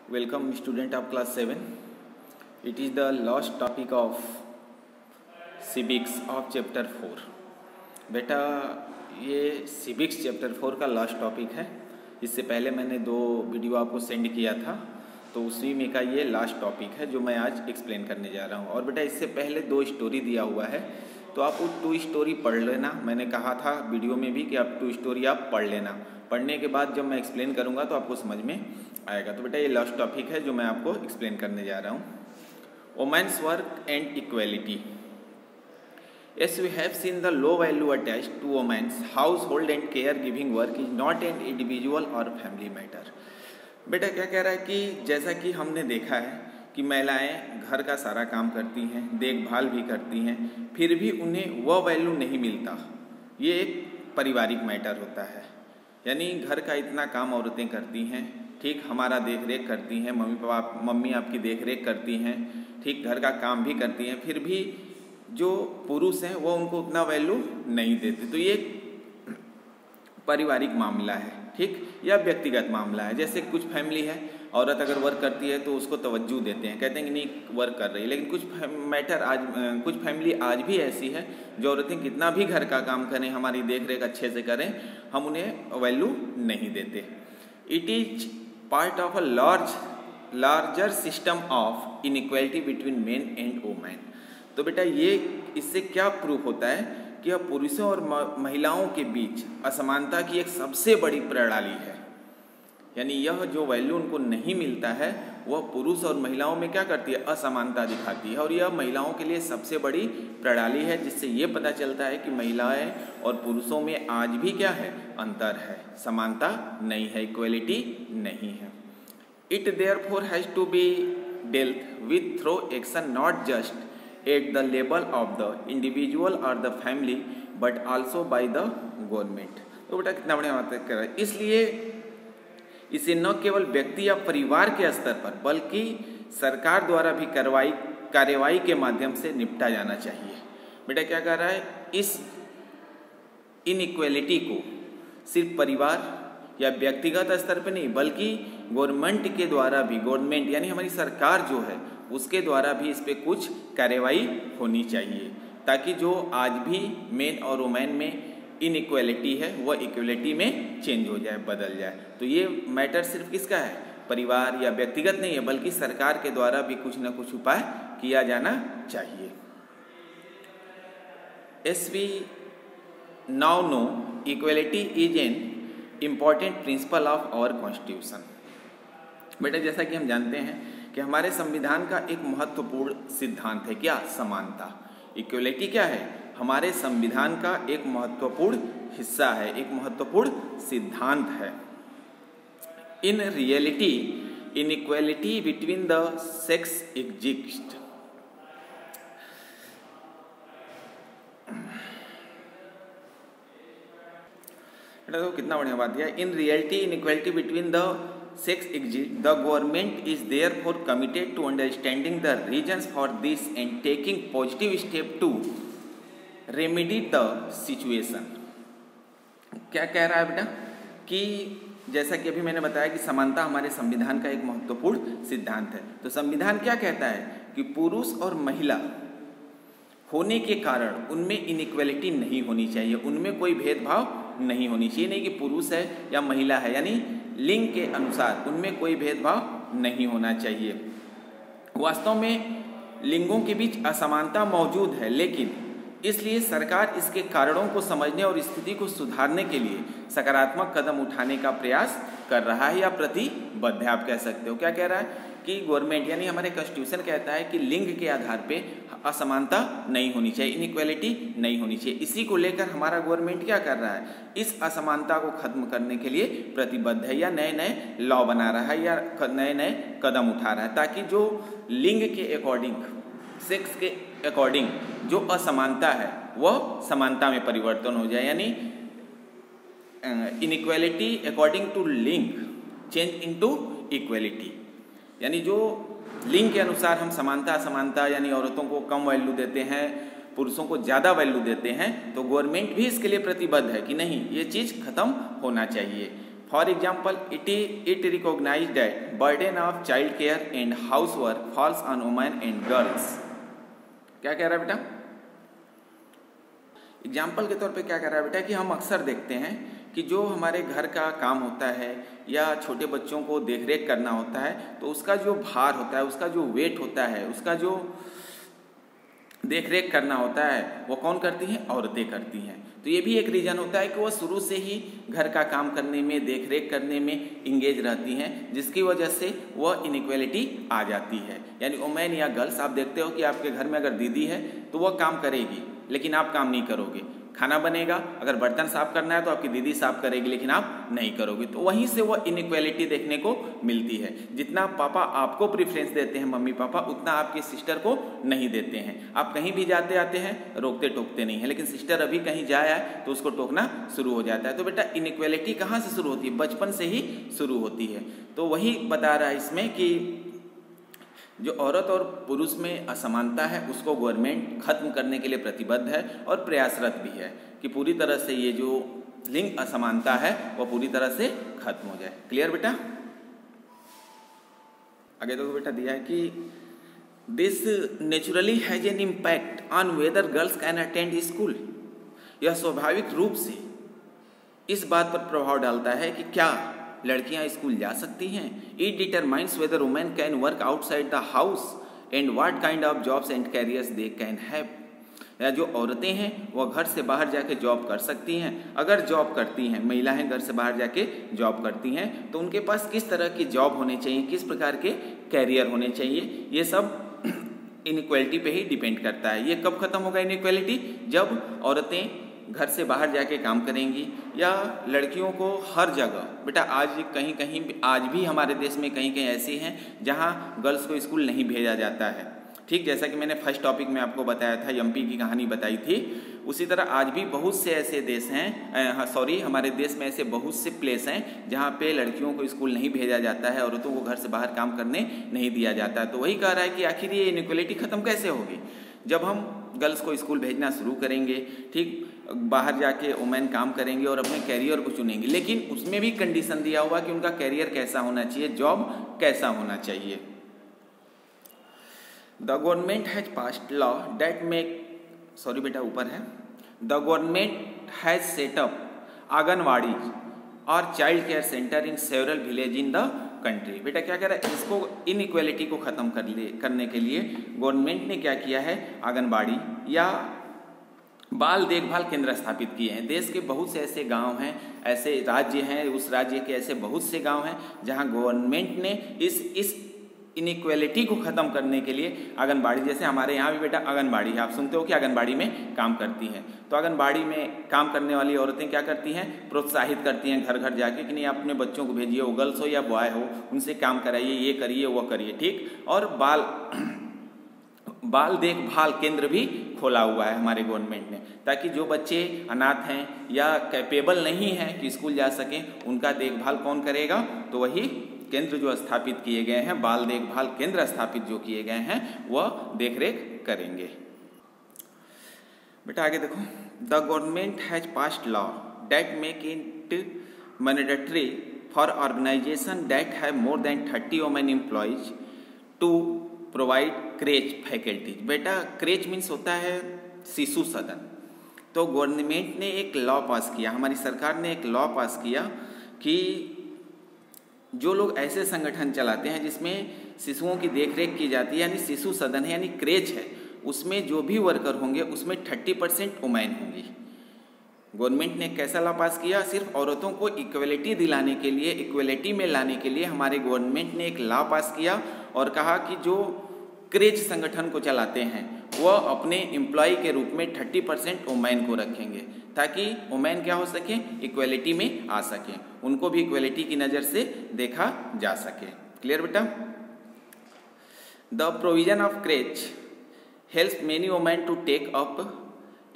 Welcome student of class 7. It is the last topic of civics of chapter 4. बेटा ये civics chapter 4 का last topic है। इससे पहले मैंने 2 वीडियो आपको सेंड किया था, तो उसी में का ये लास्ट टॉपिक है जो मैं आज एक्सप्लेन करने जा रहा हूँ। और बेटा इससे पहले 2 स्टोरी दिया हुआ है, तो आप वो 2 स्टोरी पढ़ लेना। मैंने कहा था वीडियो में भी कि आप 2 स्टोरी आप पढ़ लेना। पढ़ने के बाद जब मैं एक्सप्लेन करूँगा तो आपको समझ में आएगा। तो बेटा ये लास्ट टॉपिक है जो मैं आपको एक्सप्लेन करने जा रहा हूँ। Women's work and equality. As we have seen, the low value attached to women's household and caregiving work is not an individual or family matter. बेटा क्या कह रहा है कि जैसा कि हमने देखा है कि महिलाएं घर का सारा काम करती हैं, देखभाल भी करती हैं, फिर भी उन्हें वह वैल्यू नहीं मिलता। ये एक पारिवारिक मैटर होता है, यानी घर का इतना काम औरतें करती हैं, ठीक, हमारा देख रेख करती हैं, मम्मी आपकी देख रेख करती हैं, ठीक, घर का काम भी करती हैं, फिर भी जो पुरुष हैं वो उनको उतना वैल्यू नहीं देते। तो ये पारिवारिक मामला है, ठीक, या व्यक्तिगत मामला है। जैसे कुछ फैमिली है, औरत अगर वर्क करती है तो उसको तवज्जो देते हैं, कहते हैं कि नहीं वर्क कर रही है। लेकिन कुछ फैमिली आज भी ऐसी है जो औरतें कितना भी घर का काम करें, हमारी देख रेख अच्छे से करें, हम उन्हें वैल्यू नहीं देते। It is part of a larger system of inequality between main and women. तो बेटा ये इससे क्या प्रूफ होता है कि यह पुरुषों और महिलाओं के बीच असमानता की एक सबसे बड़ी प्रणाली है। यानी यह जो वैल्यू उनको नहीं मिलता है वह पुरुष और महिलाओं में क्या करती है, असमानता दिखाती है। और यह महिलाओं के लिए सबसे बड़ी प्रणाली है, जिससे ये पता चलता है कि महिलाएं और पुरुषों में आज भी क्या है, अंतर है, समानता नहीं है, इक्वलिटी नहीं है। It therefore has to be dealt with through action not just at the level of the individual or the family but also by the government। तो बेटा कितना बढ़िया बात कर रहा है। इसलिए इसे न केवल व्यक्ति या परिवार के स्तर पर बल्कि सरकार द्वारा भी कार्यवाही के माध्यम से निपटा जाना चाहिए। बेटा क्या कर रहा है, इस इनइक्वालिटी को सिर्फ परिवार या व्यक्तिगत स्तर पर नहीं बल्कि गवर्नमेंट के द्वारा भी, गवर्नमेंट यानी हमारी सरकार जो है उसके द्वारा भी इस पे कुछ कार्यवाही होनी चाहिए, ताकि जो आज भी मेन और वुमेन में इनइक्वालिटी है वह इक्वलिटी में चेंज हो जाए, बदल जाए। तो ये मैटर सिर्फ किसका है, परिवार या व्यक्तिगत नहीं है बल्कि सरकार के द्वारा भी कुछ न कुछ उपाय किया जाना चाहिए। As we now know equality is an important principle of our constitution. बेटा जैसा कि हम जानते हैं कि हमारे संविधान का एक महत्वपूर्ण सिद्धांत है क्या, समानता। इक्वलिटी क्या है, हमारे संविधान का एक महत्वपूर्ण हिस्सा है, एक महत्वपूर्ण सिद्धांत है। In reality inequality between the sex exist. तो कितना बढ़िया बात दिया। In reality inequality between the sex exist, the government is therefore committed to understanding the reasons for this and taking positive step to remedy the situation। क्या कह रहा है बेटा कि जैसा कि अभी मैंने बताया कि समानता हमारे संविधान का एक महत्वपूर्ण सिद्धांत है। तो संविधान क्या कहता है कि पुरुष और महिला होने के कारण उनमें इनइक्वालिटी नहीं होनी चाहिए, उनमें कोई भेदभाव नहीं होनी चाहिए। नहीं कि पुरुष है या महिला है, यानी लिंग के अनुसार उनमें कोई भेदभाव नहीं होना चाहिए। वास्तव में लिंगों के बीच असमानता मौजूद है, लेकिन इसलिए सरकार इसके कारणों को समझने और स्थिति को सुधारने के लिए सकारात्मक कदम उठाने का प्रयास कर रहा है या प्रतिबद्ध है, आप कह सकते हो। क्या कह रहा है कि गवर्नमेंट यानी हमारे कॉन्स्टिट्यूशन कहता है कि लिंग के आधार पे असमानता नहीं होनी चाहिए, इनइक्वालिटी नहीं होनी चाहिए। इसी को लेकर हमारा गवर्नमेंट क्या कर रहा है, इस असमानता को खत्म करने के लिए प्रतिबद्ध है या नए नए लॉ बना रहा है या नए नए कदम उठा रहा है, ताकि जो लिंग के अकॉर्डिंग, सेक्स के अकॉर्डिंग जो असमानता है वह समानता में परिवर्तन हो जाए। यानी इनइक्वालिटी अकॉर्डिंग टू लिंग चेंज इनटू इक्वालिटी, यानी जो लिंग के अनुसार हम समानता असमानता यानी औरतों को कम वैल्यू देते हैं, पुरुषों को ज़्यादा वैल्यू देते हैं, तो गवर्नमेंट भी इसके लिए प्रतिबद्ध है कि नहीं ये चीज़ खत्म होना चाहिए। For example it recognise that burden of child care and house work falls on women and girls. क्या कह रहा है बेटा? एग्जाम्पल के तौर पे क्या कह रहा है बेटा कि हम अक्सर देखते हैं कि जो हमारे घर का काम होता है या छोटे बच्चों को देखरेख करना होता है तो उसका जो भार होता है, उसका जो वेट होता है, उसका जो देखरेख करना होता है वो कौन करती हैं? औरतें करती हैं। तो ये भी एक रीज़न होता है कि वो शुरू से ही घर का काम करने में, देखरेख करने में इंगेज रहती हैं, जिसकी वजह से वह इनइक्वालिटी आ जाती है। यानी वुमेन या गर्ल्स, आप देखते हो कि आपके घर में अगर दीदी है तो वह काम करेगी लेकिन आप काम नहीं करोगे। खाना बनेगा, अगर बर्तन साफ करना है तो आपकी दीदी साफ करेगी लेकिन आप नहीं करोगे। तो वहीं से वो इनइक्वालिटी देखने को मिलती है। जितना पापा आपको प्रेफरेंस देते हैं, मम्मी पापा, उतना आपकी सिस्टर को नहीं देते हैं। आप कहीं भी जाते आते हैं, रोकते टोकते नहीं हैं, लेकिन सिस्टर अभी कहीं जाया है तो उसको टोकना शुरू हो जाता है। तो बेटा इनइक्वालिटी कहाँ से शुरू होती है? बचपन से ही शुरू होती है। तो वही बता रहा है इसमें कि जो औरत और पुरुष में असमानता है उसको गवर्नमेंट खत्म करने के लिए प्रतिबद्ध है और प्रयासरत भी है कि पूरी तरह से ये जो लिंग असमानता है वो पूरी तरह से खत्म हो जाए। क्लियर बेटा? आगे तो बेटा दिया है कि this naturally has an impact on whether girls can attend school. यह स्वाभाविक रूप से इस बात पर प्रभाव डालता है कि क्या लड़कियां स्कूल जा सकती हैं। It determines weather women can work outside the house and what kind of jobs and carriers they can have. या जो औरतें हैं वह घर से बाहर जाके जॉब कर सकती हैं। अगर जॉब करती हैं, महिलाएं घर से बाहर जाके जॉब करती हैं तो उनके पास किस तरह की जॉब होने चाहिए, किस प्रकार के कैरियर होने चाहिए, ये सब इनइक्वालिटी पे ही डिपेंड करता है। ये कब खत्म होगा इनइक्वालिटी? जब औरतें घर से बाहर जाके काम करेंगी या लड़कियों को हर जगह बेटा, आज कहीं कहीं आज भी हमारे देश में कहीं कहीं ऐसी हैं जहां गर्ल्स को स्कूल नहीं भेजा जाता है। ठीक जैसा कि मैंने फर्स्ट टॉपिक में आपको बताया था, एमपी की कहानी बताई थी, उसी तरह आज भी बहुत से ऐसे देश हैं, हमारे देश में ऐसे बहुत से प्लेस हैं जहाँ पे लड़कियों को स्कूल नहीं भेजा जाता है, औरतों को घर से बाहर काम करने नहीं दिया जाता है। तो वही कह रहा है कि आखिर ये इनइक्वालिटी खत्म कैसे होगी? जब हम गर्ल्स को स्कूल भेजना शुरू करेंगे, ठीक, बाहर जाके वुमेन काम करेंगे और अपने कैरियर को चुनेंगे, लेकिन उसमें भी कंडीशन दिया हुआ कि उनका कैरियर कैसा होना चाहिए, जॉब कैसा होना चाहिए। The government has passed law that make, sorry बेटा ऊपर है, the government has set up anganwadi और child care centre in several village in the country. बेटा क्या कह रहा है? इसको इनइक्वालिटी को खत्म करने के लिए गवर्नमेंट ने क्या किया है? आंगनबाड़ी या बाल देखभाल केंद्र स्थापित किए हैं। देश के बहुत से ऐसे गांव हैं, ऐसे राज्य हैं, उस राज्य के ऐसे बहुत से गांव हैं जहां गवर्नमेंट ने इस इनइक्वालिटी को ख़त्म करने के लिए आंगनबाड़ी, जैसे हमारे यहाँ भी बेटा आंगनबाड़ी है, आप सुनते हो कि आंगनबाड़ी में काम करती हैं। तो आंगनबाड़ी में काम करने वाली औरतें क्या करती हैं? प्रोत्साहित करती हैं घर घर जाके कि नहीं, आप अपने बच्चों को भेजिए, वो गर्ल्स हो या बॉय हो, उनसे काम कराइए, ये करिए वो करिए, ठीक। और बाल देखभाल केंद्र भी खोला हुआ है हमारे गवर्नमेंट ने, ताकि जो बच्चे अनाथ हैं या कैपेबल नहीं हैं कि स्कूल जा सकें, उनका देखभाल कौन करेगा? तो वही केंद्र जो स्थापित किए गए हैं, बाल देखभाल केंद्र स्थापित जो किए गए हैं, वह देखरेख करेंगे। बेटा आगे देखो, the government has passed law that make it mandatory for organisation that have more than 30 women employees to provide creche faculties. बेटा क्रेच मीन्स होता है शिशु सदन। तो गवर्नमेंट ने एक लॉ पास किया, हमारी सरकार ने एक लॉ पास किया कि जो लोग ऐसे संगठन चलाते हैं जिसमें शिशुओं की देखरेख की जाती है, यानी शिशु सदन है यानी क्रेच है, उसमें जो भी वर्कर होंगे उसमें 30% वुमेन होंगी। गवर्नमेंट ने कैसा लॉ पास किया? सिर्फ औरतों को इक्वलिटी दिलाने के लिए, इक्वलिटी में लाने के लिए हमारे गवर्नमेंट ने एक लॉ पास किया और कहा कि जो क्रेच संगठन को चलाते हैं वह अपने एम्प्लॉय के रूप में 30% वुमेन को रखेंगे, ताकि वुमेन क्या हो सके? इक्वलिटी में आ सके, उनको भी इक्वलिटी की नज़र से देखा जा सके। क्लियर बेटा? The provision of creche help many women to take up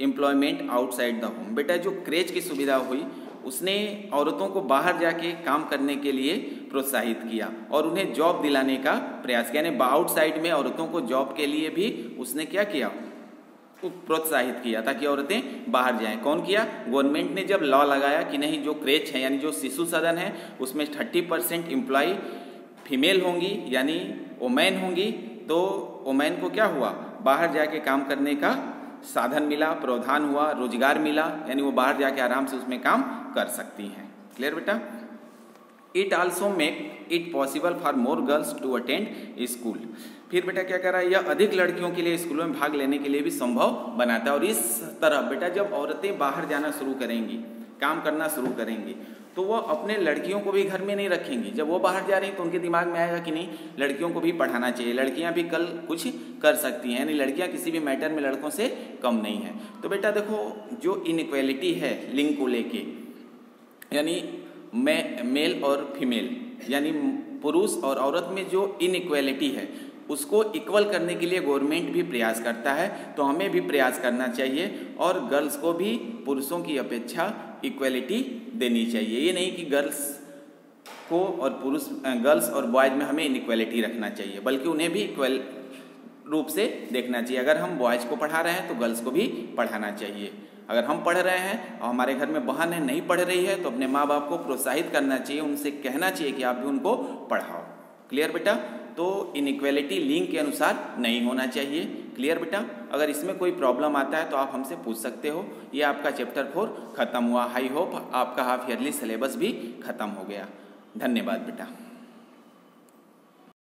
employment outside the home. बेटा जो क्रेच की सुविधा हुई उसने औरतों को बाहर जाके काम करने के लिए प्रोत्साहित किया और उन्हें जॉब दिलाने का प्रयास किया, यानी आउटसाइड में औरतों को जॉब के लिए भी उसने क्या किया? प्रोत्साहित किया ताकि औरतें बाहर जाएं। कौन किया? गवर्नमेंट ने जब लॉ लगाया कि नहीं, जो क्रेच है यानी जो शिशु सदन है उसमें 30% एम्प्लॉय फीमेल होंगी यानी वोमेन होंगी, तो वोमेन को क्या हुआ, बाहर जाके काम करने का साधन मिला, प्रावधान हुआ, रोजगार मिला, यानी वो बाहर जाके आराम से उसमें काम कर सकती हैं। क्लियर बेटा? It also make it possible for more girls to attend school. फिर बेटा क्या कर रहा है, यह अधिक लड़कियों के लिए स्कूलों में भाग लेने के लिए भी संभव बनाता है। और इस तरह बेटा जब औरतें बाहर जाना शुरू करेंगी, काम करना शुरू करेंगी, तो वो अपने लड़कियों को भी घर में नहीं रखेंगी। जब वो बाहर जा रही तो उनके दिमाग में आएगा कि नहीं, लड़कियों को भी पढ़ाना चाहिए, लड़कियां भी कल कुछ कर सकती हैं, यानी लड़कियां किसी भी मैटर में लड़कों से कम नहीं है। तो बेटा देखो, जो इनइक्वालिटी है लिंग को लेके, यानी मेल और फीमेल यानी पुरुष और औरत में जो इनइक्वालिटी है उसको इक्वल करने के लिए गवर्नमेंट भी प्रयास करता है, तो हमें भी प्रयास करना चाहिए और गर्ल्स को भी पुरुषों की अपेक्षा इक्वलिटी देनी चाहिए। ये नहीं कि गर्ल्स और बॉयज़ में हमें इनइक्वालिटी रखना चाहिए, बल्कि उन्हें भी इक्वल रूप से देखना चाहिए। अगर हम बॉयज़ को पढ़ा रहे हैं तो गर्ल्स को भी पढ़ाना चाहिए। अगर हम पढ़ रहे हैं और हमारे घर में बहन है नहीं पढ़ रही है तो अपने माँ बाप को प्रोत्साहित करना चाहिए, उनसे कहना चाहिए कि आप भी उनको पढ़ाओ। क्लियर बेटा? तो इनइक्वालिटी लिंग के अनुसार नहीं होना चाहिए। क्लियर बेटा? अगर इसमें कोई प्रॉब्लम आता है तो आप हमसे पूछ सकते हो। ये आपका चैप्टर 4 खत्म हुआ। आई होप आपका हाफ ईयरली सिलेबस भी खत्म हो गया। धन्यवाद बेटा।